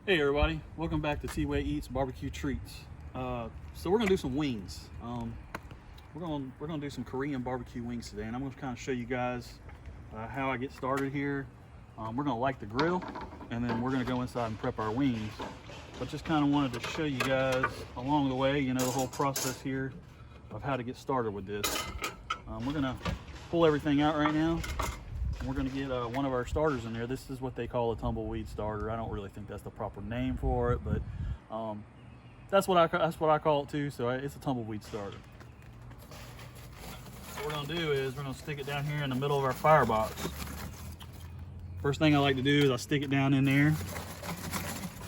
Hey everybody, welcome back to T-Way Eats Barbecue Treats. So we're gonna do some wings. We're gonna do some Korean barbecue wings today, and I'm gonna kind of show you guys how I get started here. We're gonna light the grill, and then we're gonna go inside and prep our wings. But just kind of wanted to show you guys along the way, the whole process here of how to get started with this. We're gonna pull everything out right now. We're going to get one of our starters in there. This is what they call a tumbleweed starter. I don't really think that's the proper name for it, but that's what I call it too. So it's a tumbleweed starter. What we're going to do is we're going to stick it down here in the middle of our firebox. First thing I like to do is I stick it down in there,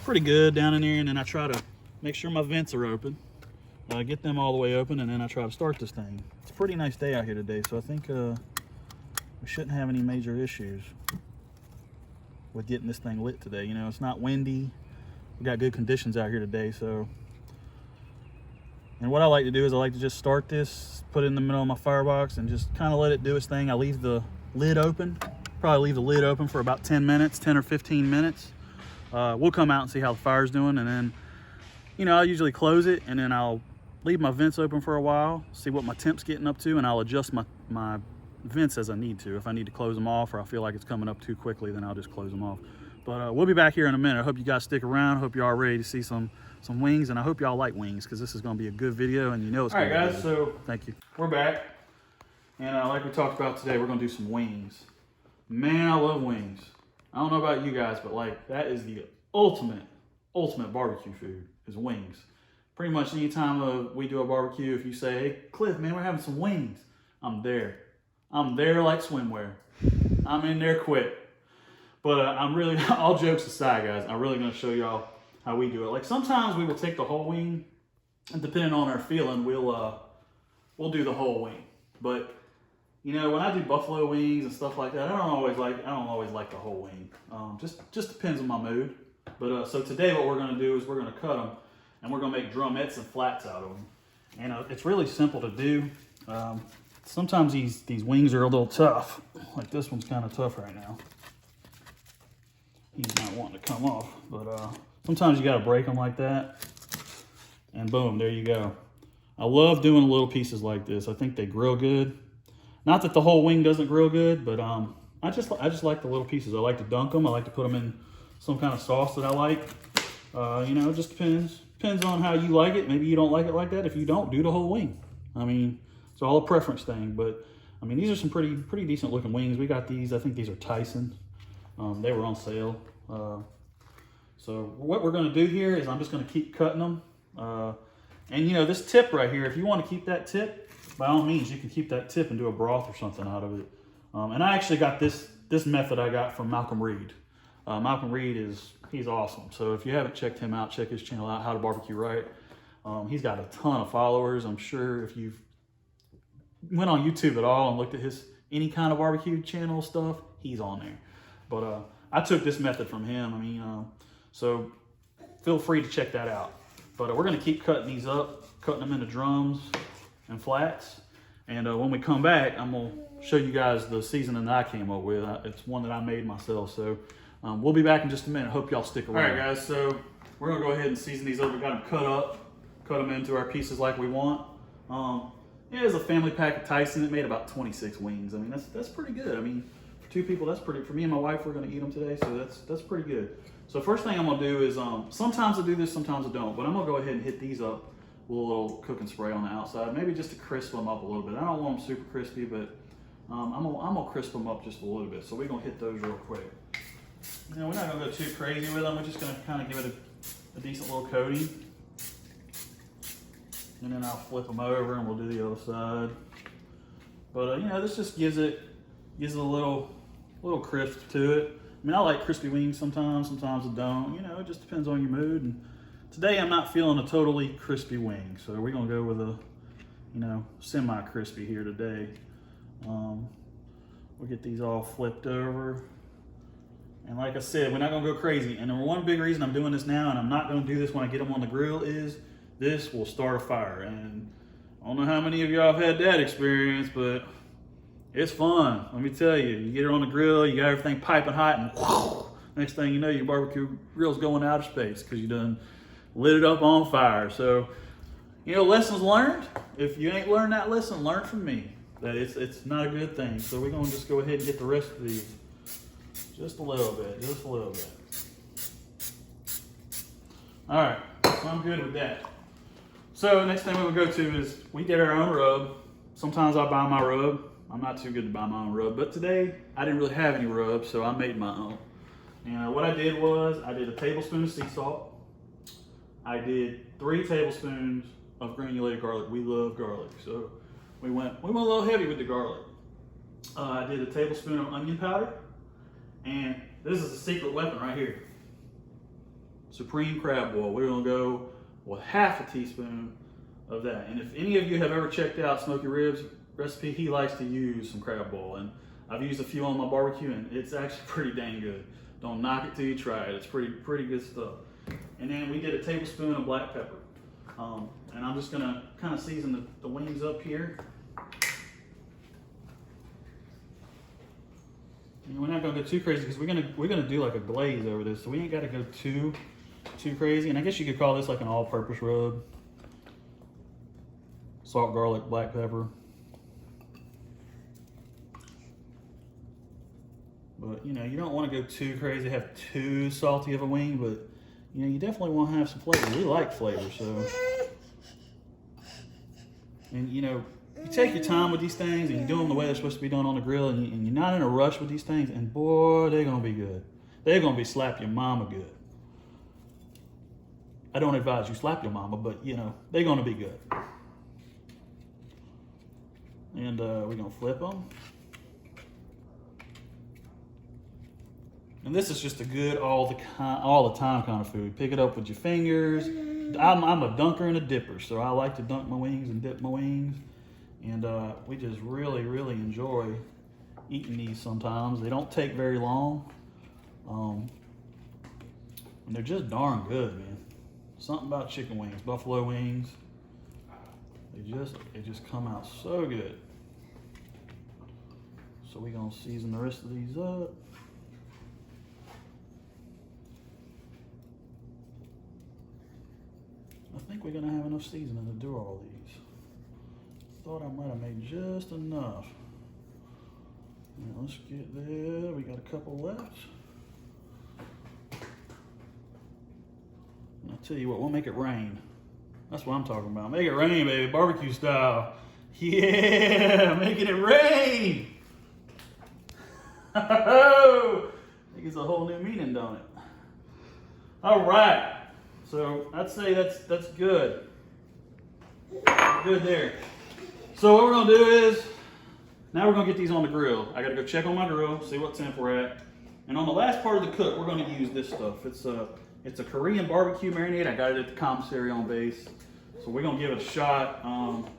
pretty good down in there, and then I try to make sure my vents are open. Get them all the way open, and then I try to start this thing. It's a pretty nice day out here today, so I think we shouldn't have any major issues with getting this thing lit today. It's not windy. We got good conditions out here today. So, and what I like to do is I like to just start this, put it in the middle of my firebox, and just kind of let it do its thing. I leave the lid open. Probably leave the lid open for about 10 minutes, 10 or 15 minutes. We'll come out and see how the fire's doing, and then, I'll usually close it, and then I'll leave my vents open for a while, see what my temp's getting up to, and I'll adjust my vents as I need to. If I need to close them off, or I feel like it's coming up too quickly, then I'll just close them off. But we'll be back here in a minute. I hope you guys stick around. I hope you're all ready to see some wings, and I hope y'all like wings, because this is going to be a good video, and it's all right, guys. So thank you. We're back, and like we talked about today, we're going to do some wings. Man, I love wings. I don't know about you guys, but that is the ultimate barbecue food is wings. Pretty much anytime we do a barbecue, if you say, "Hey Cliff, man, we're having some wings," I'm there. I'm there like swimwear. I'm in there quick. But I'm really, all jokes aside, guys, I'm really going to show y'all how we do it. Sometimes we will take the whole wing, and depending on our feeling, we'll do the whole wing. But when I do buffalo wings and stuff like that, I don't always like the whole wing. Just depends on my mood. But so today, what we're going to do is we're going to cut them, and we're going to make drumettes and flats out of them. And it's really simple to do. Sometimes these wings are a little tough. Like this one's kind of tough right now. He's not wanting to come off, but sometimes you got to break them like that, and boom, there you go. I love doing little pieces like this. I think they grill good. Not that the whole wing doesn't grill good, but I just like the little pieces. I like to dunk them. I like to put them in some kind of sauce that I like. It just depends on how you like it. Maybe you don't like it like that. If you don't, do the whole wing. It's all a preference thing, but these are some pretty decent looking wings. We got these. I think these are Tyson. They were on sale. So what we're going to do here is I'm just going to keep cutting them. And this tip right here, if you want to keep that tip, by all means, you can keep that tip and do a broth or something out of it. And I actually got this method I got from Malcolm Reed. Malcolm Reed he's awesome. So if you haven't checked him out, check his channel out, How to Barbecue Right. He's got a ton of followers. I'm sure if you've went on YouTube at all and looked at his any kind of barbecue channel stuff, he's on there. But I took this method from him. So feel free to check that out. But we're going to keep cutting these up, cutting them into drums and flats. And when we come back, I'm going to show you guys the seasoning that I came up with. It's one that I made myself. So we'll be back in just a minute. Hope y'all stick around. All right, guys. So we're going to go ahead and season these up. We got them cut up, cut them into our pieces like we want. Yeah, it's a family pack of Tyson. It made about 26 wings. That's pretty good. For two people, that's pretty. For me and my wife, we're going to eat them today, so that's pretty good. So first thing I'm going to do is, sometimes I do this, sometimes I don't, but I'm going to go ahead and hit these up with a little cooking spray on the outside, maybe just to crisp them up a little bit. I don't want them super crispy, but I'm going to crisp them up just a little bit. So we're going to hit those real quick. We're not going to go too crazy with them. We're just going to kind of give it a decent little coating. And then I'll flip them over and we'll do the other side. But this just gives it a little crisp to it. I like crispy wings sometimes I don't. It just depends on your mood. And today I'm not feeling a totally crispy wing, so we're gonna go with a semi-crispy here today. We'll get these all flipped over. And like I said, we're not gonna go crazy. And the one big reason I'm doing this now, and I'm not gonna do this when I get them on the grill, is this will start a fire. And I don't know how many of y'all have had that experience, but it's fun. Let me tell you, you get it on the grill, you got everything piping hot, and whoosh, Next thing you know, your barbecue grill's going out of space because you done lit it up on fire. So, you know, lessons learned. If you ain't learned that lesson, learn from me. That it's not a good thing. So we're gonna just go ahead and get the rest of these. Just a little bit, just a little bit. All right, so I'm good with that. So next thing we're gonna go to is we get our own rub. Sometimes I buy my rub. I'm not too good to buy my own rub, but today I didn't really have any rub, so I made my own. And what I did was I did a tablespoon of sea salt. I did 3 tablespoons of granulated garlic. We love garlic, so we went a little heavy with the garlic. I did a tablespoon of onion powder, and this is a secret weapon right here. Supreme crab boil. We're gonna go with half a teaspoon of that. And if any of you have ever checked out Smoky Ribs recipe, he likes to use some crab boil, and I've used a few on my barbecue, and it's actually pretty dang good. Don't knock it till you try it. It's pretty good stuff. And then we did a tablespoon of black pepper. And I'm just gonna kind of season the wings up here. And we're not gonna go too crazy because we're gonna do like a glaze over this, so we ain't got to go too crazy. And I guess you could call this like an all-purpose rub. Salt, garlic, black pepper. But you know, you don't want to go too crazy, have too salty of a wing, but you know, you definitely want to have some flavor. We like flavor, so. And you know, you take your time with these things and you do them the way they're supposed to be done on the grill, and you're not in a rush with these things, and boy, they're gonna be good. They're gonna be slap your mama good. I don't advise you slap your mama, but you know, they're gonna be good. And we're gonna flip them. And this is just a good all the time kind of food. Pick it up with your fingers. I'm a dunker and a dipper, so I like to dunk my wings and dip my wings. And we just really enjoy eating these sometimes. They don't take very long. And they're just darn good, man. Something about chicken wings, buffalo wings. They just come out so good. So we're gonna season the rest of these up. I think we're gonna have enough seasoning to do all these. Thought I might have made just enough. Now let's get there. We got a couple left. And I'll tell you what, we'll make it rain. That's what I'm talking about. Make it rain, baby, barbecue style. Yeah, making it rain. I think it's a whole new meaning, don't it? All right. So I'd say that's good. Good there. So what we're gonna do is, now we're gonna get these on the grill. I gotta go check on my grill, see what temp we're at. And on the last part of the cook, we're gonna use this stuff. It's a Korean BBQ marinade. I got it at the commissary on base. So we're gonna give it a shot and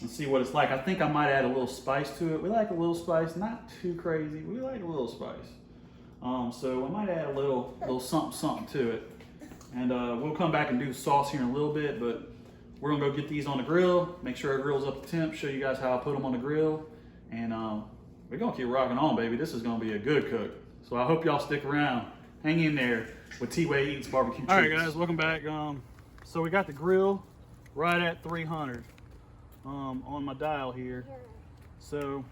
see what it's like. I think I might add a little spice to it. We like a little spice, not too crazy. We like a little spice. So I might add a little something to it. And we'll come back and do the sauce here in a little bit, but we're gonna go get these on the grill, make sure our grill's up to temp, show you guys how I put them on the grill, and we're gonna keep rocking on, baby. This is gonna be a good cook. So I hope y'all stick around. Hang in there with T-Way Eats Barbecue Treats. All right, guys, welcome back. So we got the grill right at 300 on my dial here. So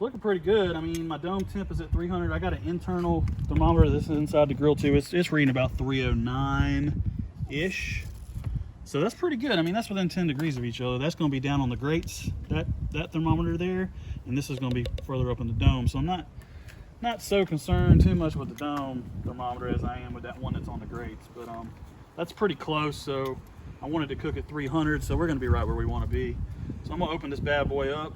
looking pretty good. I mean, my dome temp is at 300. I got an internal thermometer. This is inside the grill too. It's reading about 309-ish. So that's pretty good. I mean, that's within 10 degrees of each other. That's going to be down on the grates, that thermometer there, and this is going to be further up in the dome. So I'm not so concerned too much with the dome thermometer as I am with that one that's on the grates. But that's pretty close. So I wanted to cook at 300, so we're going to be right where we want to be. So I'm going to open this bad boy up.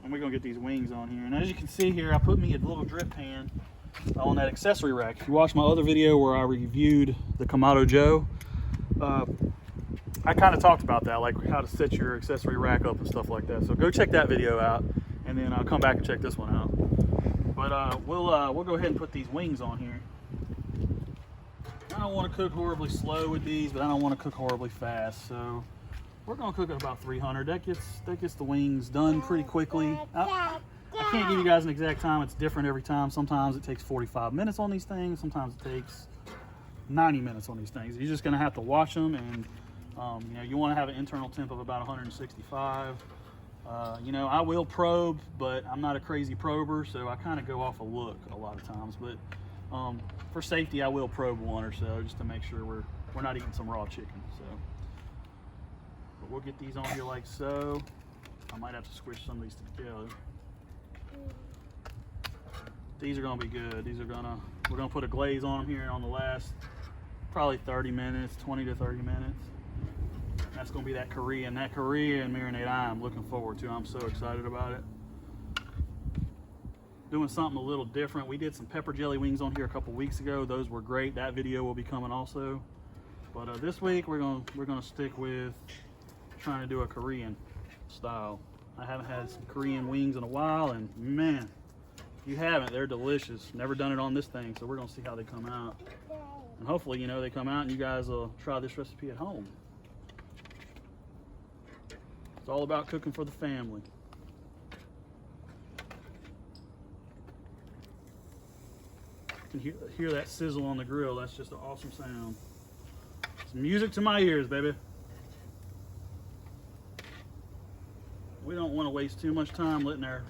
We're gonna get these wings on here, and as you can see here, I put me a little drip pan on that accessory rack. If you watch my other video where I reviewed the Kamado Joe, I kind of talked about that, like how to set your accessory rack up and stuff like that. So go check that video out, and then I'll come back and check this one out. But we'll go ahead and put these wings on here. I don't want to cook horribly slow with these, but I don't want to cook horribly fast. So we're gonna cook at about 300. That gets the wings done pretty quickly. I can't give you guys an exact time. It's different every time. Sometimes it takes 45 minutes on these things. Sometimes it takes 90 minutes on these things. You're just gonna have to watch them, and you know, you want to have an internal temp of about 165. You know, I will probe, but I'm not a crazy prober, so I kind of go off a look a lot of times. But for safety, I will probe one or so just to make sure we're not eating some raw chicken. So, but we'll get these on here like so. I might have to squish some of these together. These are gonna be good. We're gonna put a glaze on them here on the last probably 30 minutes, 20 to 30 minutes. That's gonna be that Korean marinade I'm looking forward to. I'm so excited about it. Doing something a little different. We did some pepper jelly wings on here a couple weeks ago. Those were great. That video will be coming also. But this week we're gonna stick with trying to do a Korean style. I haven't had some Korean wings in a while, and man, if you haven't, they're delicious. Never done it on this thing, so we're gonna see how they come out. And hopefully, you know, they come out and you guys will try this recipe at home. It's all about cooking for the family. You can hear that sizzle on the grill. That's just an awesome sound. It's music to my ears, baby. We don't want to waste too much time letting our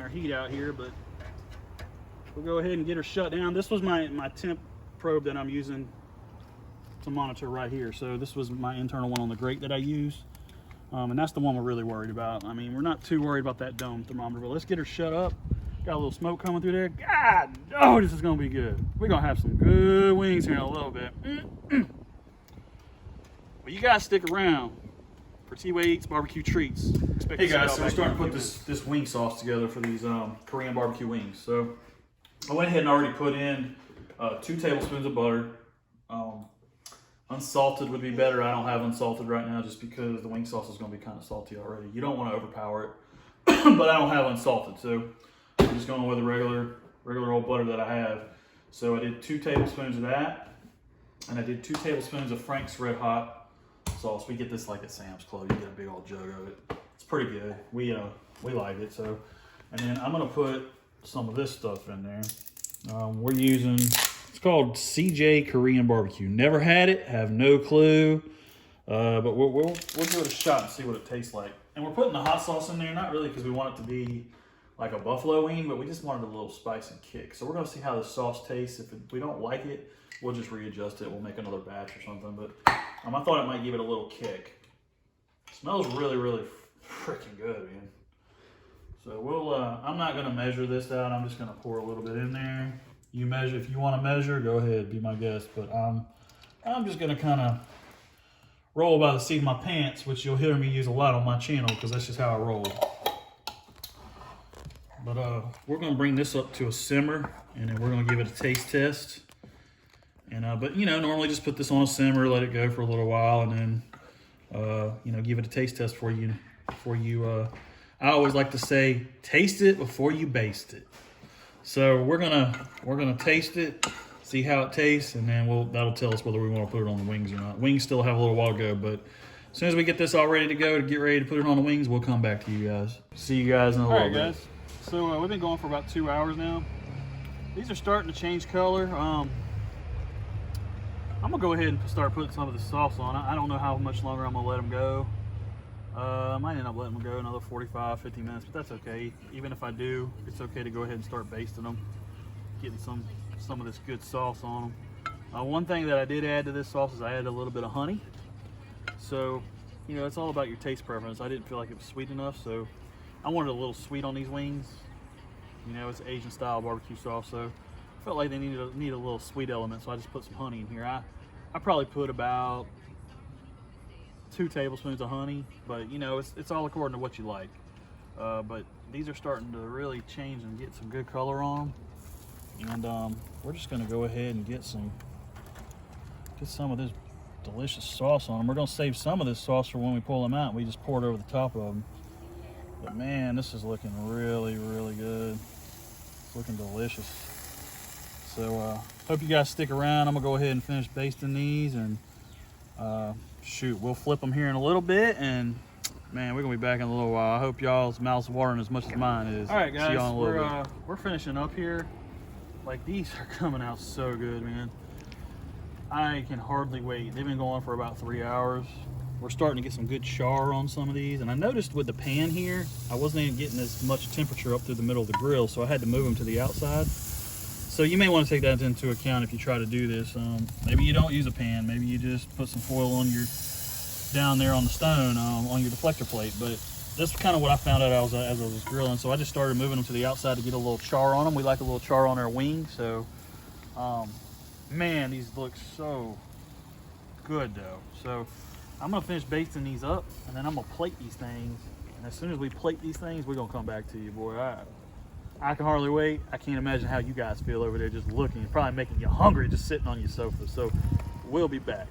heat out here, but we'll go ahead and get her shut down. This was my temp probe that I'm using to monitor right here. So this was my internal one on the grate that I use. And that's the one we're really worried about. I mean, we're not too worried about that dome thermometer, but let's get her shut up. Got a little smoke coming through there. God, oh, this is gonna be good. We're gonna have some good wings here in a little bit. But you guys stick around for T-Way Eats Barbecue Treats. Hey guys, so we're starting to put this wing sauce together for these Korean barbecue wings. So I went ahead and already put in 2 tablespoons of butter. Unsalted would be better. I don't have unsalted right now just because the wing sauce is going to be kind of salty already. You don't want to overpower it, but I don't have unsalted, so I'm just going with the regular old butter that I have. So I did 2 tablespoons of that, and I did 2 tablespoons of Frank's Red Hot sauce. We get this like at Sam's Club. You get a big old jug of it. It's pretty good. We like it. So, and then I'm going to put some of this stuff in there. We're using. It's called CJ Korean BBQ. Never had it, have no clue, but we'll give it a shot and see what it tastes like. And we're putting the hot sauce in there, not really because we want it to be like a buffalo wing, but we just wanted a little spice and kick. So we're gonna see how the sauce tastes. If we don't like it, we'll just readjust it. We'll make another batch or something. But I thought it might give it a little kick. It smells really, really freaking good, man. So we'll. I'm not gonna measure this out. I'm just gonna pour a little bit in there. You measure if you want to measure. Go ahead, be my guest. But I'm just gonna kind of roll by the seat of my pants, which you'll hear me use a lot on my channel because that's just how I roll. But we're gonna bring this up to a simmer, and then we're gonna give it a taste test. And but you know, normally just put this on a simmer, let it go for a little while, and then you know, give it a taste test for you. I always like to say, taste it before you baste it. So we're gonna taste it, see how it tastes, and then that'll tell us whether we want to put it on the wings or not. Wings still have a little while to go, but as soon as we get this all ready to go to get ready to put it on the wings, we'll come back to you guys. See you guys in a little bit. All right, guys. So we've been going for about 2 hours now. These are starting to change color. I'm gonna go ahead and start putting some of the sauce on. I don't know how much longer I'm gonna let them go. I might end up letting them go another 45, 50 minutes, but that's okay. Even if I do, it's okay to go ahead and start basting them, getting some of this good sauce on them. One thing that I did add to this sauce is I added a little bit of honey. So, you know, it's all about your taste preference. I didn't feel like it was sweet enough, so I wanted a little sweet on these wings. You know, it's Asian style barbecue sauce, so I felt like they need a little sweet element, so I just put some honey in here. I probably put about 2 tablespoons of honey, but you know, it's all according to what you like. But these are starting to really change and get some good color on them. And we're just gonna go ahead and get some of this delicious sauce on them. We're gonna save some of this sauce for when we pull them out. We just pour it over the top of them. But man, this is looking really, really good. It's looking delicious. So hope you guys stick around. I'm gonna go ahead and finish basting these, and shoot, we'll flip them here in a little bit, and Man, we're gonna be back in a little while. I hope y'all's mouths watering as much as mine is. All right, guys, see y'all in a little bit. We're finishing up here. Like, these are coming out so good, man. I can hardly wait. They've been going for about 3 hours. We're starting to get some good char on some of these, and I noticed with the pan here, I wasn't even getting as much temperature up through the middle of the grill, so I had to move them to the outside. So you may want to take that into account if you try to do this. Maybe you don't use a pan. Maybe you just put some foil on your down there on the stone on your deflector plate. But that's kind of what I found out as I was grilling. So I just started moving them to the outside to get a little char on them. We like a little char on our wings. So man, these look so good though. So I'm gonna finish basting these up, and then I'm gonna plate these things. And as soon as we plate these things, we're gonna come back to you, boy. I can hardly wait. I can't imagine how you guys feel over there just looking. It's probably making you hungry just sitting on your sofa. So we'll be back.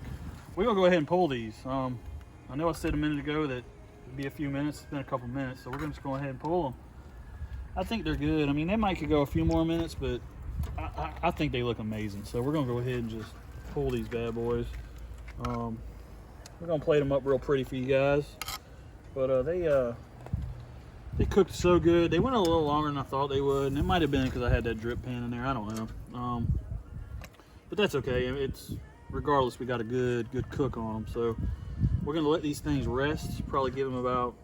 We're gonna go ahead and pull these. I know I said a minute ago that it'd be a few minutes. It's been a couple minutes, so we're gonna just go ahead and pull them. I think they're good. I mean, they might could go a few more minutes, but I think they look amazing. So we're gonna go ahead and just pull these bad boys. We're gonna plate them up real pretty for you guys, but they cooked so good. They went a little longer than I thought they would, and it might have been because I had that drip pan in there. I don't know, but that's okay. It's regardless. We got a good cook on them, so we're gonna let these things rest. Probably give them about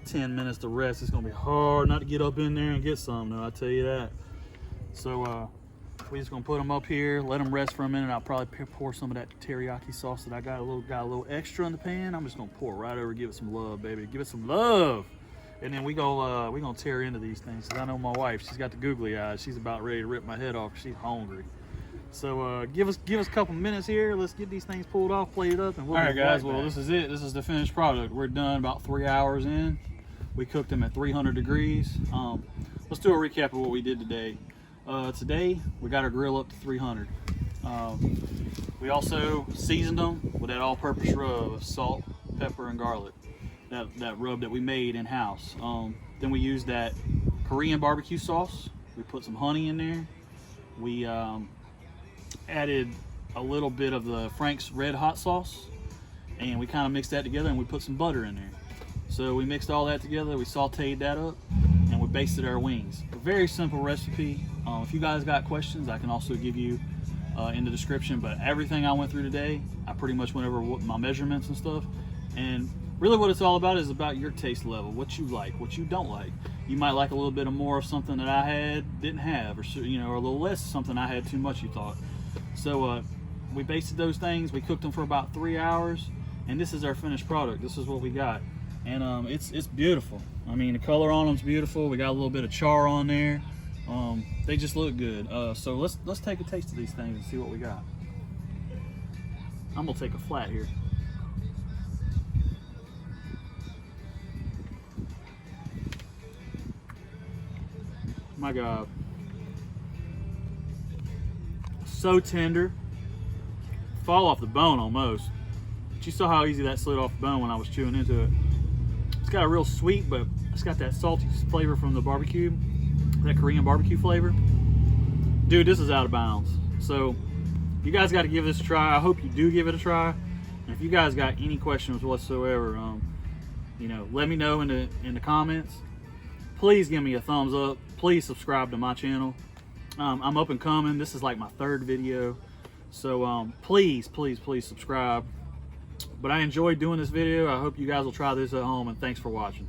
10 minutes to rest. It's gonna be hard not to get up in there and get some, though, I tell you that. So we're just gonna put them up here, let them rest for a minute. I'll probably pour some of that teriyaki sauce that I got a little extra in the pan. I'm just gonna pour it right over, give it some love, baby. Give it some love. And then we gonna tear into these things. Cause I know my wife, she's got the googly eyes. She's about ready to rip my head off. She's hungry. So give us a couple minutes here. Let's get these things pulled off, plated up, and we'll. All right, guys. Well, this is it. This is the finished product. We're done about 3 hours in. We cooked them at 300 degrees. Let's do a recap of what we did today. Today we got our grill up to 300. We also seasoned them with that all-purpose rub of salt, pepper, and garlic. That rub that we made in-house. Then we used that Korean BBQ sauce. We put some honey in there. We added a little bit of the Frank's red hot sauce, and we kind of mixed that together, and we put some butter in there. So we mixed all that together. We sauteed that up, and we basted our wings. A very simple recipe. If you guys got questions, I can also give you in the description, but everything I went through today, I pretty much went over my measurements and stuff. And really what it's all about is about your taste level, what you like, what you don't like. You might like a little bit more of something that I didn't have, or or a little less something I had too much, you thought. So we basted those things. We cooked them for about 3 hours, and this is our finished product. This is what we got, and it's beautiful. I mean, the color on them's beautiful. We got a little bit of char on there. They just look good. So let's take a taste of these things and see what we got. I'm gonna take a flat here. My God, so tender, fall off the bone almost. But you saw how easy that slid off the bone when I was chewing into it. It's got a real sweet, but it's got that salty flavor from the barbecue, that Korean barbecue flavor. Dude, this is out of bounds. So you guys got to give this a try. I hope you do give it a try. And if you guys got any questions whatsoever, let me know in the comments. Please give me a thumbs up. Please subscribe to my channel. I'm up and coming. This is like my 3rd video. So please subscribe. But I enjoyed doing this video. I hope you guys will try this at home, and thanks for watching.